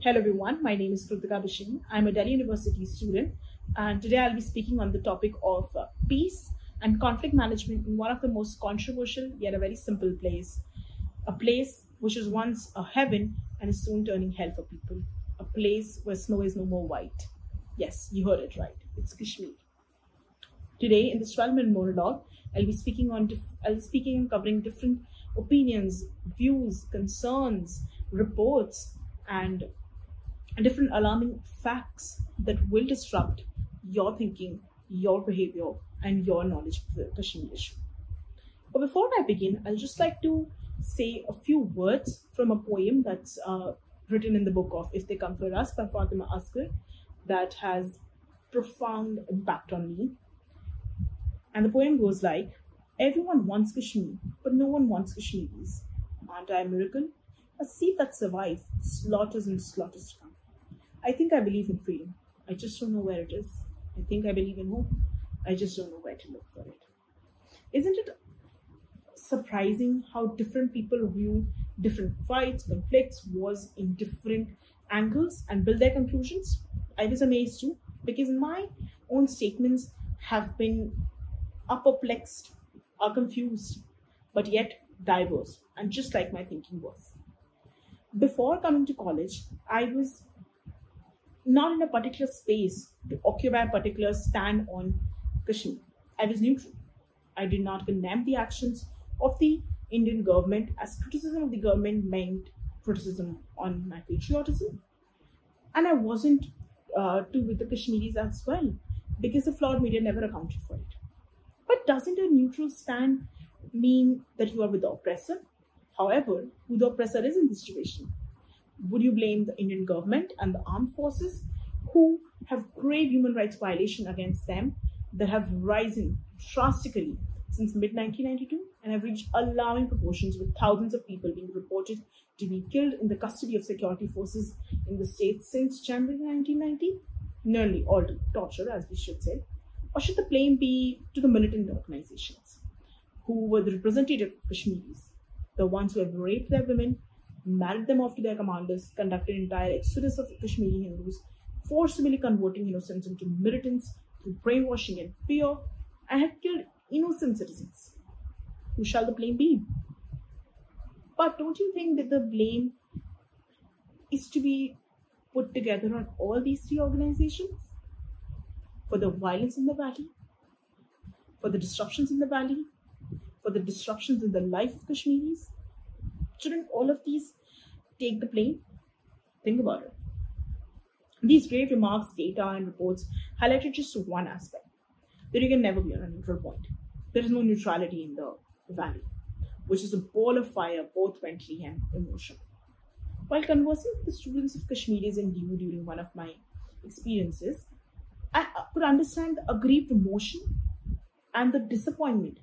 Hello everyone, my name is Kritika Bishen. I'm a Delhi University student and today I'll be speaking on the topic of peace and conflict management in one of the most controversial yet a very simple place. A place which was once a heaven and is soon turning hell for people. A place where snow is no more white. Yes, you heard it right. It's Kashmir. Today in this 12-minute monologue, I'll be speaking and covering different opinions, views, concerns, reports, and different alarming facts that will disrupt your thinking, your behavior, and your knowledge of the Kashmir issue. But before I begin, I'd just like to say a few words from a poem that's written in the book of If They Come For Us by Fatima Asghar that has profound impact on me. And the poem goes like, everyone wants Kashmir, but no one wants Kashmiris. Aren't I a miracle? A seed that survives slaughters and slaughters to come. I think I believe in freedom. I just don't know where it is. I think I believe in hope. I just don't know where to look for it. Isn't it surprising how different people view different fights, conflicts, wars in different angles and build their conclusions? I was amazed too, because my own statements have been perplexed, are confused, but yet diverse, and just like my thinking was. Before coming to college, I was not in a particular space to occupy a particular stand on Kashmir. I was neutral. I did not condemn the actions of the Indian government, as criticism of the government meant criticism on my patriotism. And I wasn't too with the Kashmiris as well, because the flawed media never accounted for it. But doesn't a neutral stand mean that you are with the oppressor? However, who the oppressor is in this situation? Would you blame the Indian government and the armed forces who have grave human rights violation against them that have risen drastically since mid-1992 and have reached alarming proportions, with thousands of people being reported to be killed in the custody of security forces in the state since January 1990? Nearly all to torture, as we should say. Or should the blame be to the militant organizations who were the representative of Kashmiris, the ones who have raped their women, married them off to their commanders, conducted entire exodus of Kashmiri Hindus, forcibly converting innocents into militants through brainwashing and fear, and have killed innocent citizens? Who shall the blame be? But don't you think that the blame is to be put together on all these three organizations? For the violence in the valley, for the disruptions in the valley, for the disruptions in the life of Kashmiris? Shouldn't all of these take the blame? Think about it. These grave remarks, data, and reports highlighted just one aspect, that you can never be on a neutral point. There is no neutrality in the valley, which is a ball of fire, both mentally and emotionally. While conversing with the students of Kashmiris in DU during one of my experiences, I could understand the aggrieved emotion and the disappointment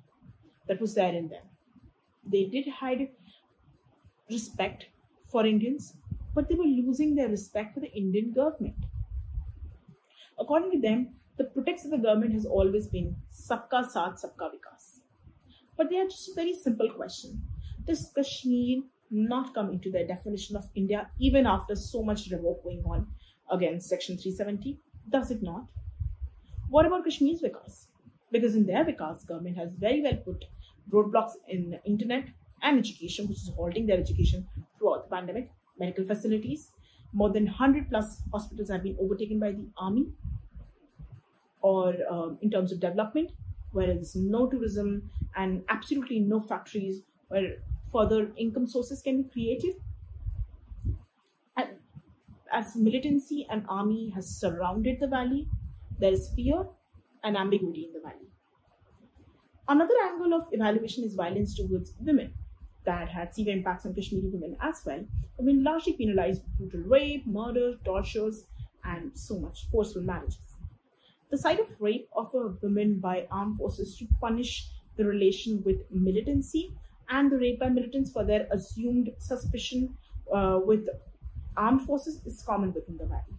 that was there in them. They did hide respect for Indians, but they were losing their respect for the Indian government. According to them, the pretext of the government has always been Sabka Saath, Sabka Vikas. But they had just a very simple question. Does Kashmir not come into their definition of India even after so much revoke going on against Section 370? Does it not? What about Kashmir's Vikas? Because in their Vikas, government has very well put roadblocks in the internet and education, which is halting their education throughout the pandemic. Medical facilities, more than 100 plus hospitals have been overtaken by the army. Or in terms of development, where there is no tourism and absolutely no factories where further income sources can be created. And as militancy and army has surrounded the valley, there is fear and ambiguity in the valley. Another angle of evaluation is violence towards women. That had severe impacts on Kashmiri women as well, have been largely penalized with brutal rape, murder, tortures, and so much forceful marriages. The sight of rape of a woman by armed forces to punish the relation with militancy and the rape by militants for their assumed suspicion with armed forces is common within the valley.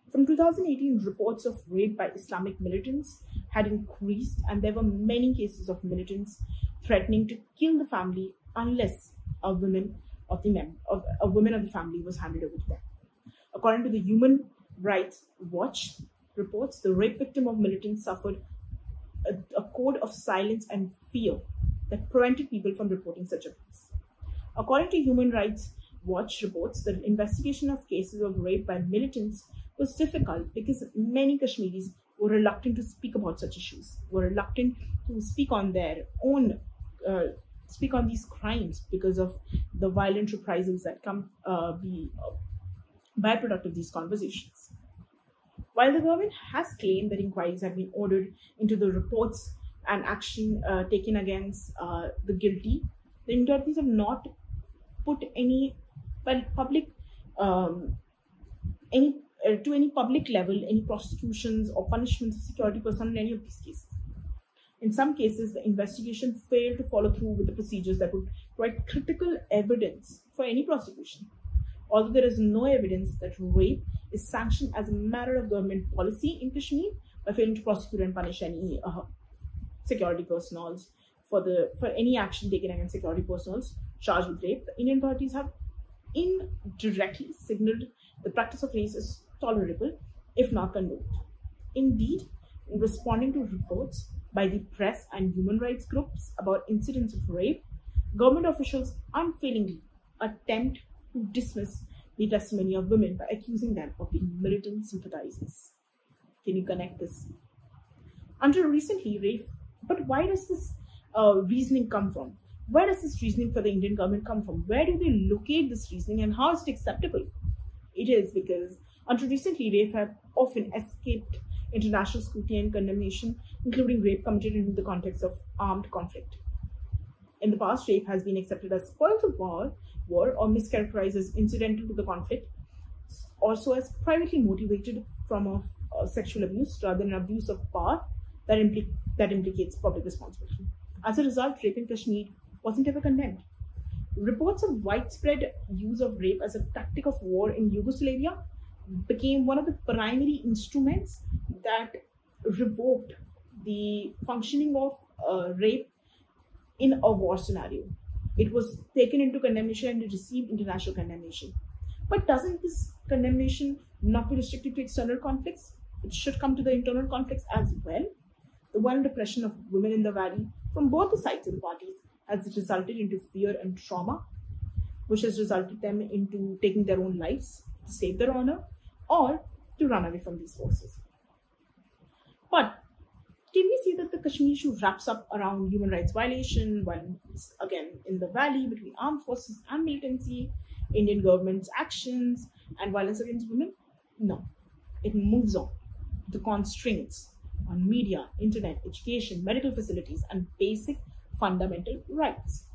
From 2018, reports of rape by Islamic militants had increased, and there were many cases of militants threatening to kill the family unless a woman of the family was handed over to them. According to the Human Rights Watch reports, the rape victim of militants suffered a code of silence and fear that prevented people from reporting such abuse. According to Human Rights Watch reports, the investigation of cases of rape by militants was difficult because many Kashmiris were reluctant to speak about such issues, were reluctant to speak on their own, speak on these crimes because of the violent reprisals that come be a byproduct of these conversations. While the government has claimed that inquiries have been ordered into the reports and action taken against the guilty, the authorities have not put any public to any public level any prosecutions or punishments of security personnel in any of these cases. In some cases, the investigation failed to follow through with the procedures that would provide critical evidence for any prosecution. Although there is no evidence that rape is sanctioned as a matter of government policy in Kashmir by failing to prosecute and punish any security personnel for any action taken against security personnel charged with rape, the Indian authorities have indirectly signaled the practice of rape is tolerable, if not condoned. Indeed, in responding to reports by the press and human rights groups about incidents of rape, government officials unfailingly attempt to dismiss the testimony of women by accusing them of being militant sympathizers. Can you connect this? Until recently, rape. But why does this reasoning come from? Where does this reasoning for the Indian government come from? Where do they locate this reasoning and how is it acceptable? It is because until recently, rape have often escaped international scrutiny and condemnation, including rape committed in the context of armed conflict. In the past, rape has been accepted as spoils of war or mischaracterized as incidental to the conflict, also as privately motivated form of sexual abuse rather than abuse of power that implicates public responsibility. As a result, rape in Kashmir wasn't ever condemned. Reports of widespread use of rape as a tactic of war in Yugoslavia became one of the primary instruments that revoked the functioning of rape in a war scenario. It was taken into condemnation and it received international condemnation. But doesn't this condemnation not be restricted to external conflicts? It should come to the internal conflicts as well. The violent oppression of women in the valley from both the sides of the parties has resulted into fear and trauma, which has resulted them into taking their own lives to save their honor or to run away from these forces. But can we see that the Kashmir issue wraps up around human rights violation, violence again in the valley between armed forces and militancy, Indian government's actions, and violence against women? No. It moves on. The constraints on media, internet, education, medical facilities, and basic fundamental rights.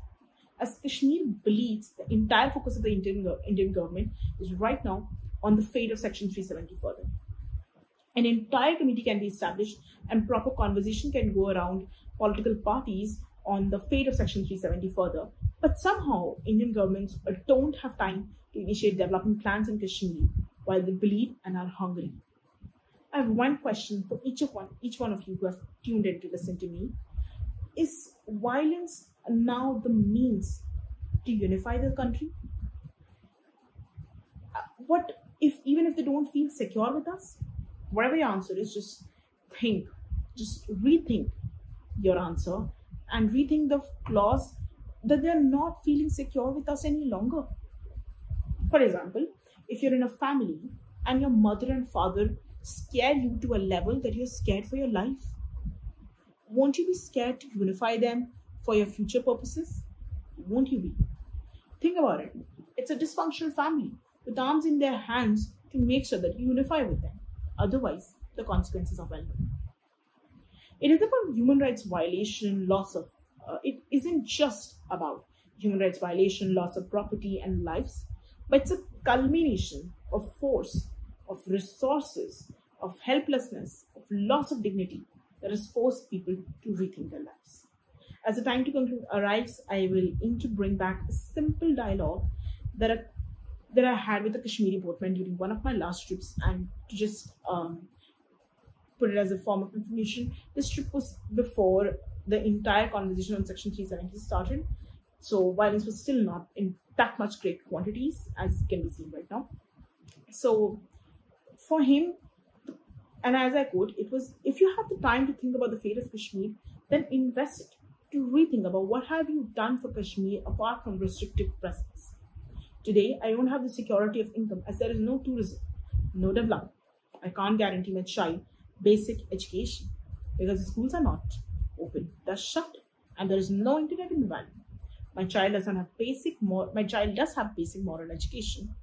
As Kashmir bleeds, the entire focus of the Indian government is right now on the fate of Section 370 further. An entire committee can be established and proper conversation can go around political parties on the fate of Section 370 further. But somehow, Indian governments don't have time to initiate development plans in Kashmir while they bleed and are hungry. I have one question for each one of you who have tuned in to listen to me. Is violence now the means to unify the country? What if, even if they don't feel secure with us? Whatever your answer is, just rethink your answer and rethink the clause that they're not feeling secure with us any longer. For example, if you're in a family and your mother and father scare you to a level that you're scared for your life, won't you be scared to unify them for your future purposes? Won't you be? Think about it. It's a dysfunctional family with arms in their hands to make sure that you unify with them. Otherwise, the consequences are well known. It is about human rights violation, it isn't just about human rights violation, loss of property and lives, but it's a culmination of force, of resources, of helplessness, of loss of dignity that has forced people to rethink their lives. As the time to conclude arrives, I will aim to bring back a simple dialogue that I had with a Kashmiri boatman during one of my last trips, and to just put it as a form of information. This trip was before the entire conversation on Section 370 started, so violence was still not in that much great quantities as can be seen right now. So for him, and as I quote, it was, if you have the time to think about the fate of Kashmir, then invest it to rethink about what have you done for Kashmir apart from restrictive presence. Today, I don't have the security of income as there is no tourism, no development. I can't guarantee my child basic education because the schools are not open, they're shut, and there is no internet in the valley. My child doesn't have my child does have basic moral education.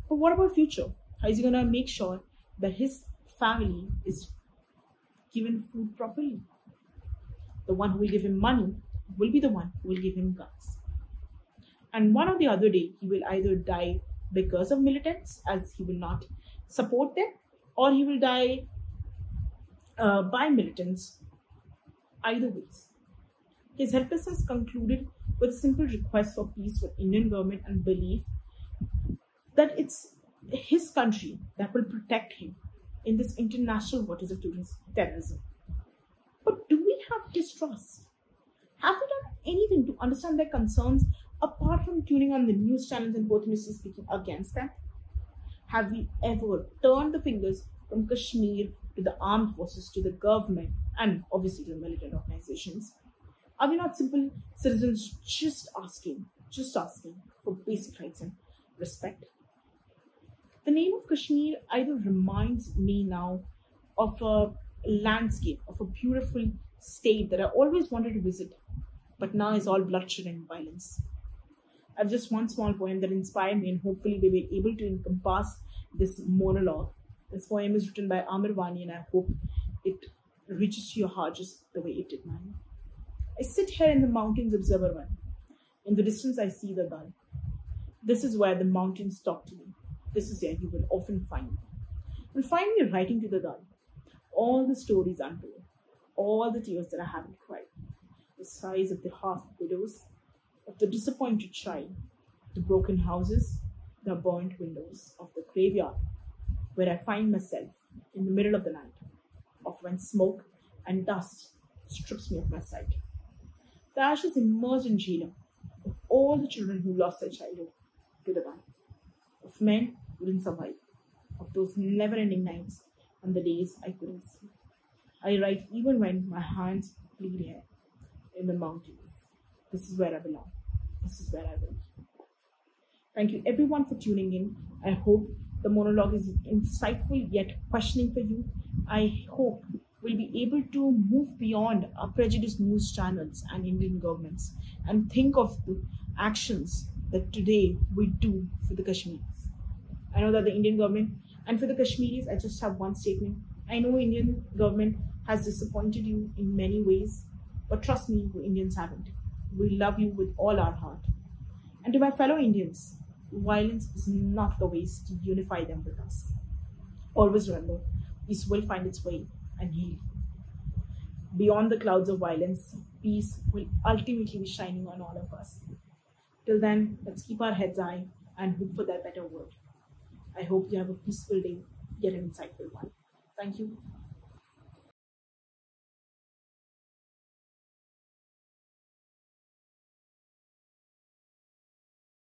But what about future? How is he gonna make sure that his family is given food properly? The one who will give him money will be the one who will give him guns. And one or the other day, he will either die because of militants, as he will not support them, or he will die by militants. Either ways, his helplessness concluded with a simple request for peace with Indian government and belief that it's his country that will protect him in this international waters of terrorism. But do we have his trust? Have we done anything to understand their concerns apart from tuning on the news channels and continuously speaking against them? Have we ever turned the fingers from Kashmir to the armed forces, to the government, and obviously to the militant organizations? Are we not simple citizens just asking for basic rights and respect? The name of Kashmir either reminds me now of a landscape, of a beautiful state that I always wanted to visit, but now is all bloodshed and violence. I have just one small poem that inspired me, and hopefully we were able to encompass this monologue. This poem is written by Amir Vani, and I hope it reaches to your heart just the way it did mine. I sit here in the mountains of Zabarwan. In the distance, I see the Dal. This is where the mountains talk to me. This is where you will often find me. You'll find me writing to the Dal. All the stories untold, all the tears that I haven't cried, the sighs of the half widows, of the disappointed child, the broken houses, the burnt windows of the graveyard, where I find myself in the middle of the night, of when smoke and dust strips me of my sight. The ashes immersed in Jhelum of all the children who lost their childhood to the gun, of men who didn't survive, of those never-ending nights and the days I couldn't sleep. I write even when my hands bleed here in the mountains. This is where I belong. This is where I will. Thank you everyone for tuning in. I hope the monologue is insightful yet questioning for you. I hope we'll be able to move beyond our prejudiced news channels and Indian governments and think of the actions that today we do for the Kashmiris. I know that the Indian government, and for the Kashmiris, I just have one statement. I know Indian government has disappointed you in many ways, but trust me, we Indians haven't. We love you with all our heart. And to my fellow Indians, violence is not the ways to unify them with us. Always remember, peace will find its way and heal. Beyond the clouds of violence, peace will ultimately be shining on all of us. Till then, let's keep our heads high and hope for that better world. I hope you have a peaceful day, yet an insightful one. Thank you.